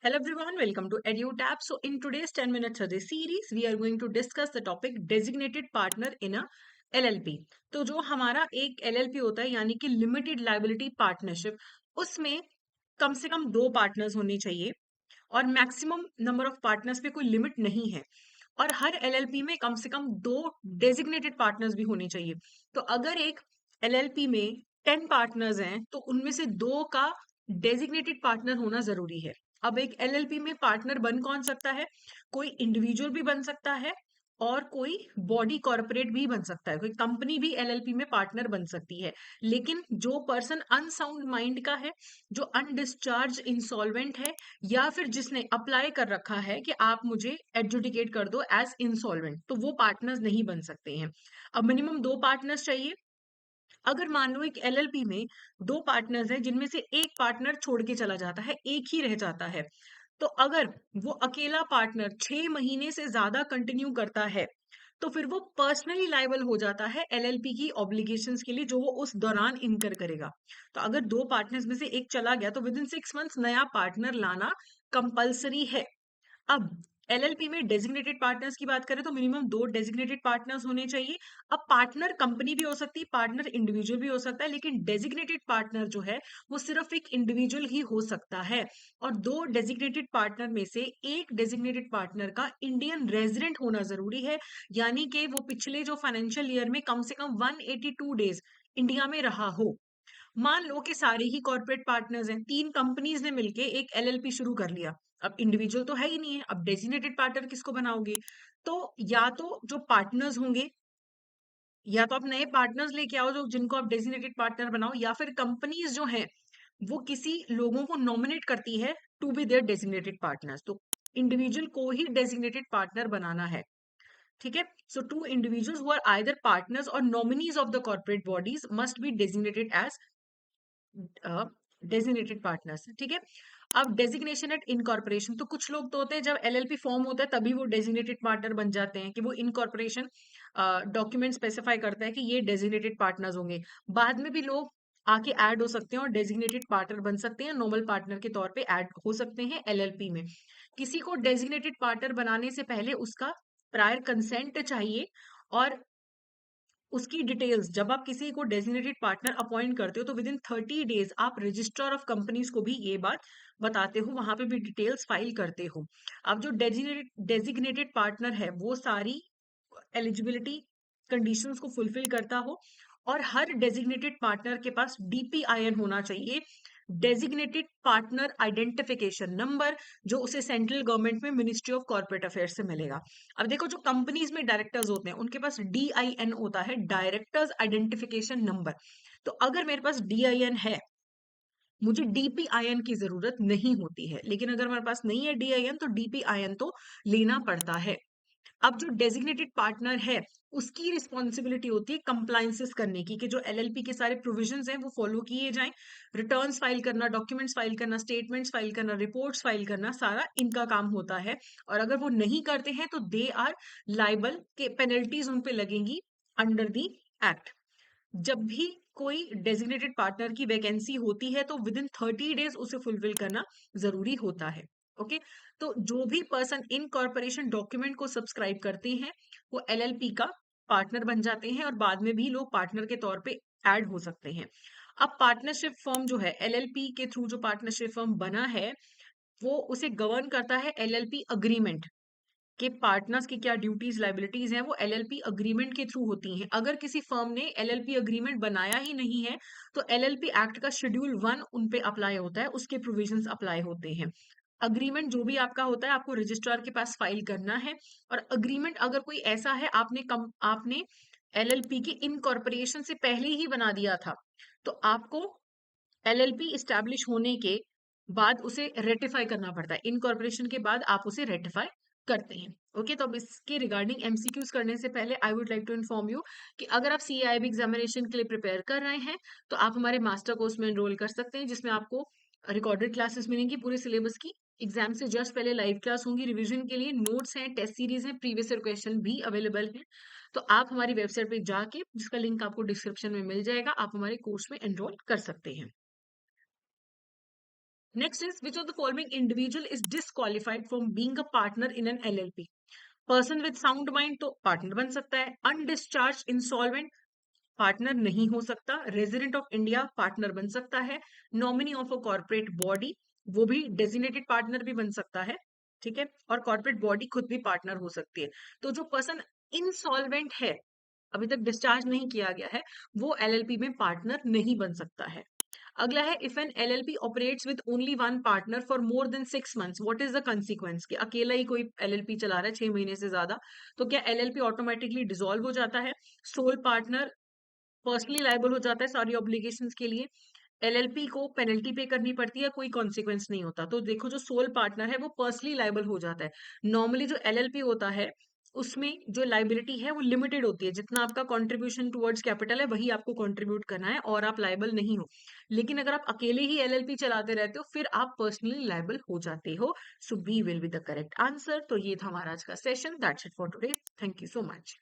Hello everyone, welcome to EduTap. So in today's 10-minute study series, we are going to discuss the topic designated partner in a LLP. तो जो हमारा एक LLP होता है यानी कि लिमिटेड लाइबिलिटी पार्टनरशिप, उसमें कम से कम 2 पार्टनर्स होने चाहिए और मैक्सिमम नंबर ऑफ पार्टनर्स पे कोई लिमिट नहीं है। और हर एलएलपी में कम से कम 2 डेजिग्नेटेड पार्टनर्स भी होने चाहिए। तो अगर एक एलएलपी में 10 पार्टनर्स हैं तो उनमें से 2 का डेजिग्नेटेड पार्टनर होना जरूरी है। अब एक एलएलपी में पार्टनर बन कौन सकता है? कोई इंडिविजुअल भी बन सकता है और कोई बॉडी कॉर्पोरेट भी बन सकता है, कोई कंपनी भी एलएलपी में पार्टनर बन सकती है। लेकिन जो पर्सन अनसाउंड माइंड का है, जो अनडिस्चार्ज इंसॉल्वेंट है, या फिर जिसने अप्लाई कर रखा है कि आप मुझे एडजुडिकेट कर दो एज इंसॉल्वेंट, तो वो पार्टनर्स नहीं बन सकते हैं। अब मिनिमम 2 पार्टनर्स चाहिए। अगर मान लो एक एलएलपी में 2 पार्टनर्स हैं जिनमें से एक पार्टनर छोड़ के चला जाता है, एक ही रह जाता है, तो अगर वो अकेला पार्टनर 6 महीने से ज्यादा कंटिन्यू करता है तो फिर वो पर्सनली लायबल हो जाता है एलएलपी की ऑब्लिगेशंस के लिए जो वो उस दौरान इनकर करेगा। तो अगर 2 पार्टनर्स में से एक चला गया तो विद इन 6 मंथ्स नया पार्टनर लाना कंपलसरी है। अब एलएलपी में डेजिग्नेटेड पार्टनर्स की बात करें तो मिनिमम 2 डेजिग्नेटेड पार्टनर्स होने चाहिए। अब पार्टनर कंपनी भी हो सकती है, पार्टनर इंडिविजुअल भी हो सकता है, लेकिन डेजिग्नेटेड पार्टनर जो है वो सिर्फ एक इंडिविजुअल ही हो सकता है। और 2 डेजिग्नेटेड पार्टनर में से एक डेजिग्नेटेड पार्टनर का इंडियन रेजिडेंट होना जरूरी है, यानी कि वो पिछले जो फाइनेंशियल ईयर में कम से कम 182 डेज इंडिया में रहा हो। मान लो कि सारे ही कॉर्पोरेट पार्टनर्स हैं, 3 कंपनीज ने मिलके एक एलएलपी शुरू कर लिया। अब इंडिविजुअल तो है ही नहीं है, अब डेजिग्नेटेड पार्टनर किसको बनाओगे? तो या तो जो पार्टनर्स होंगे, या तो आप नए पार्टनर्स लेके आओ जो जिनको आप डेजिग्नेटेड पार्टनर बनाओ, या फिर कंपनीज जो हैं वो किसी लोगों को नॉमिनेट करती है to be their designated partners. तो इंडिविजुअल को ही डेजिग्नेटेड पार्टनर बनाना है। ठीक है। So 2 individuals who are either partners और nominees of the corporate bodies must be designated as designated partners. ठीक है। अब डेजिग्नेशन एट इनकॉर्पोरेशन, तो कुछ लोग तो होते हैं जब एलएलपी फॉर्म होता है तभी वो डेजिग्नेटेड पार्टनर बन जाते हैं कि वो इनकॉर्पोरेशन डॉक्यूमेंट स्पेसिफाई करता है कि ये डेजिग्नेटेड पार्टनर्स होंगे। बाद में भी लोग आके ऐड हो सकते हैं और डेजिग्नेटेड पार्टनर बन सकते हैं, नॉर्मल पार्टनर के तौर पे ऐड हो सकते हैं एलएलपी में। किसी को डेजिग्नेटेड पार्टनर बनाने से पहले उसका प्रायर कंसेंट चाहिए। और उसकी डिटेल्स, जब आप किसी को डेजिग्नेटेड पार्टनर अपॉइंट करते हो तो विद इन 30 डेज आप रजिस्ट्रार ऑफ कंपनीज को भी ये बात बताते हो, वहां पे भी डिटेल्स फाइल करते हो। अब जो डेजिग्नेटेड पार्टनर है वो सारी एलिजिबिलिटी कंडीशंस को फुलफिल करता हो, और हर डेजिग्नेटेड पार्टनर के पास डीपीआईएन होना चाहिए, डेजिग्नेटेड पार्टनर आइडेंटिफिकेशन नंबर, जो उसे सेंट्रल गवर्नमेंट में मिनिस्ट्री ऑफ कॉर्पोरेट अफेयर्स से मिलेगा। अब देखो, जो कंपनीज में डायरेक्टर्स होते हैं उनके पास डीआईएन होता है, डायरेक्टर्स आइडेंटिफिकेशन नंबर। तो अगर मेरे पास डीआईएन है, मुझे डीपीआईएन की जरूरत नहीं होती है, लेकिन अगर मेरे पास नहीं है डीआईएन तो डीपीआईएन तो लेना पड़ता है। अब जो डेजिग्नेटेड पार्टनर है उसकी रिस्पॉन्सिबिलिटी होती है कंप्लायंसेस करने की, कि जो एलएलपी के सारे प्रोविजंस हैं वो फॉलो किए जाएं। रिटर्न्स फाइल करना, डॉक्यूमेंट्स फाइल करना, स्टेटमेंट्स फाइल करना, रिपोर्ट्स फाइल करना, सारा इनका काम होता है। और अगर वो नहीं करते हैं तो दे आर लाइबल, के पेनल्टीज उन पे लगेंगी अंडर दी एक्ट। जब भी कोई डेजिग्नेटेड पार्टनर की वैकेंसी होती है तो विद इन 30 डेज उसे फुलफिल करना जरूरी होता है। ओके। तो जो भी पर्सन इन कॉर्पोरेशन डॉक्यूमेंट को सब्सक्राइब करते हैं वो एलएलपी का पार्टनर बन जाते हैं, और बाद में भी लोग पार्टनर के तौर पे ऐड हो सकते हैं। अब पार्टनरशिप फर्म जो है, एलएलपी के थ्रू जो पार्टनरशिप फर्म बना है वो उसे गवर्न करता है एलएलपी अग्रीमेंट, कि पार्टनर्स की क्या ड्यूटीज लाइबिलिटीज हैं वो एलएलपी अग्रीमेंट के थ्रू होती हैं। अगर किसी फर्म ने एलएलपी अग्रीमेंट बनाया ही नहीं है तो एलएलपी एक्ट का शेड्यूल 1 उन पे अप्लाई होता है, उसके प्रोविजंस अप्लाई होते हैं। अग्रीमेंट जो भी आपका होता है आपको रजिस्ट्रार के पास फाइल करना है। और अग्रीमेंट अगर कोई ऐसा है, आपने एलएलपी की इनकॉर्पोरेशन से पहले ही बना दिया था, तो आपको एलएलपी इस्टेब्लिश होने के बाद उसे रेटिफाई करना पड़ता है। इनकॉर्पोरेशन के बाद आप उसे रेटिफाई करते हैं। ओके। तो अब इसके रिगार्डिंग एमसीक्यूज करने से पहले I would like to inform you कि अगर आप सीआईबी एग्जामिनेशन के लिए प्रिपेयर कर रहे हैं तो आप हमारे मास्टर कोर्स में एनरोल कर सकते हैं, जिसमें आपको रिकॉर्डेड क्लासेस मिलेंगी पूरे सिलेबस की। एग्जाम से जस्ट पहले लाइव क्लास होंगी, रिवीजन के लिए नोट्स हैं, टेस्ट सीरीज हैं, प्रीवियस ईयर क्वेश्चन भी अवेलेबल हैं। तो आप हमारी वेबसाइट पे जाके, जिसका लिंक आपको डिस्क्रिप्शन में मिल जाएगा, आप हमारे कोर्स में एनरोल कर सकते हैं। Next is which of the following individual is disqualified from being a partner in an LLP? Person with sound mind तो पार्टनर बन सकता है, अनडिस्चार्ज इंसॉल्वेंट पार्टनर नहीं हो सकता, रेजिडेंट ऑफ इंडिया पार्टनर बन सकता है, nominee of a corporate body वो भी डेजिग्नेटेड पार्टनर भी बन सकता है, ठीक है, और कॉर्पोरेट बॉडी खुद भी पार्टनर हो सकती है। तो जो पर्सन इंसॉल्वेंट है, अभी तक डिस्चार्ज नहीं किया गया है, वो एलएलपी में पार्टनर नहीं बन सकता है। अगला है if an LLP operates with only one partner for more than 6 months what is the consequence? कि अकेला ही कोई एलएलपी चला रहा है 6 महीने से ज्यादा, तो क्या एलएलपी ऑटोमेटिकली डिसॉल्व हो जाता है? सोल पार्टनर पर्सनली लायबल हो जाता है सारी ऑब्लिगेशंस के लिए? एलएलपी को पेनल्टी पे करनी पड़ती है, कोई कॉन्सिक्वेंस नहीं होता। तो देखो जो सोल पार्टनर है वो पर्सनली लायबल हो जाता है। नॉर्मली जो एलएलपी होता है उसमें जो लाइबिलिटी है वो लिमिटेड होती है, जितना आपका कंट्रीब्यूशन टुवर्ड्स कैपिटल है वही आपको कंट्रीब्यूट करना है और आप लायबल नहीं हो। लेकिन अगर आप अकेले ही एलएलपी चलाते रहते हो फिर आप पर्सनली लायबल हो जाते हो। So B will be the correct answer. तो ये था हमारा आज का session. That's it for today. Thank you so much.